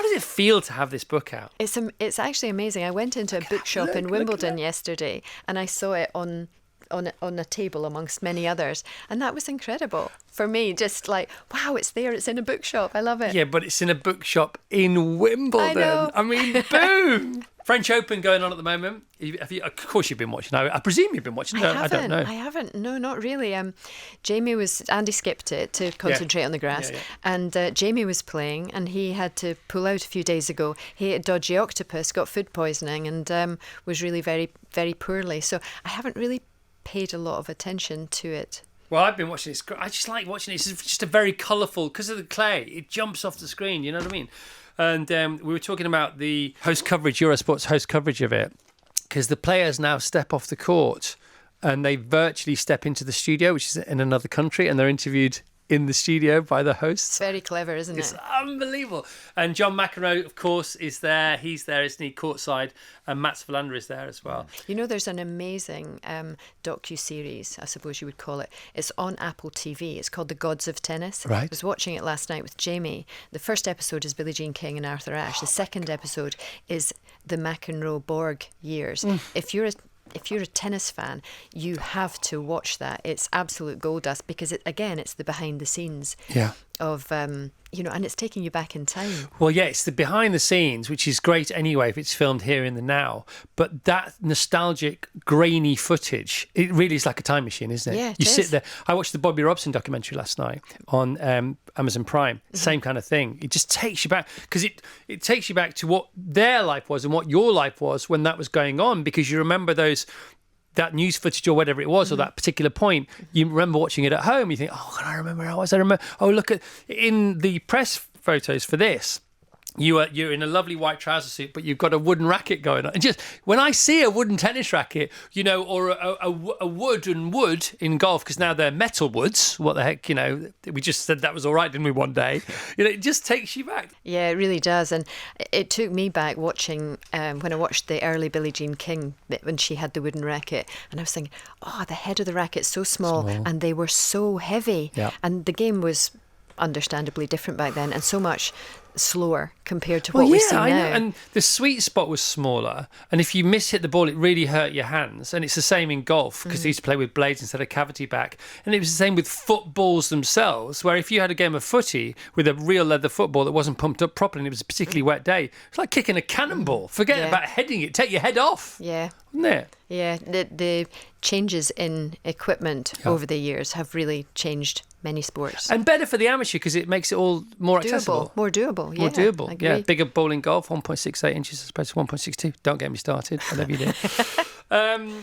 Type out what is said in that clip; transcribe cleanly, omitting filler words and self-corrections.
does it feel to have this book out? It's actually amazing. I went into a bookshop in Wimbledon yesterday, and I saw it on a table amongst many others, and that was incredible for me. Just like, wow, it's there, it's in a bookshop. I love it. Yeah, but it's in a bookshop in Wimbledon. I know. I mean, boom. French Open going on at the moment. Of course you've been watching. I presume you've been watching. I don't know. I haven't. No, not really. Andy skipped it to concentrate on the grass. Yeah. And Jamie was playing, and he had to pull out a few days ago. He ate a dodgy octopus, got food poisoning, and was really very, very poorly. So I haven't really paid a lot of attention to it. Well, I've been watching this. I just like watching it. It's just a very colourful, because of the clay, it jumps off the screen, you know what I mean? And we were talking about the host coverage, Eurosport's host coverage of it, because the players now step off the court and they virtually step into the studio, which is in another country, and they're interviewed in the studio by the hosts. It's very clever, isn't it? It's unbelievable. And John McEnroe, of course, is there. He's there, isn't he, courtside? And Mats Wilander is there as well. You know, there's an amazing docu-series, I suppose you would call it. It's on Apple TV. It's called The Gods of Tennis. Right. I was watching it last night with Jamie. The first episode is Billie Jean King and Arthur Ashe. The second episode is the McEnroe-Borg years. If you're a tennis fan, you have to watch that. It's absolute gold dust, because it's the behind the scenes of and it's taking you back in time. Well, yeah, it's the behind the scenes, which is great anyway if it's filmed here in the now. But that nostalgic, grainy footage, it really is like a time machine, isn't it? Yeah, you sit there. I watched the Bobby Robson documentary last night on Amazon Prime. Same kind of thing. It just takes you back, because it takes you back to what their life was and what your life was when that was going on, because you remember that news footage or whatever it was, or that particular point. You remember watching it at home. You think, oh, can I remember how I was? I remember. Oh, look at in the press photos for this. You're in a lovely white trouser suit, but you've got a wooden racket going on. And just when I see a wooden tennis racket, or a wood in golf, because now they're metal woods. What the heck, we just said that was all right, didn't we, one day? It just takes you back. Yeah, it really does. And it took me back watching, when I watched the early Billie Jean King, when she had the wooden racket. And I was thinking, the head of the racket's so small. And they were so heavy. Yeah. And the game was understandably different back then, and so much slower compared to what we see now. And the sweet spot was smaller, and if you hit the ball, it really hurt your hands. And it's the same in golf, because they used to play with blades instead of cavity back. And it was the same with footballs themselves, where if you had a game of footy with a real leather football that wasn't pumped up properly and it was a particularly wet day, it's like kicking a cannonball. Forget about heading it, take your head off. Yeah. Isn't it? Yeah, the changes in equipment over the years have really changed many sports. And better for the amateur, because it makes it all more accessible. More doable, More doable, yeah. Bigger ball in golf, 1.68 inches as opposed to 1.62. Don't get me started, whatever you do.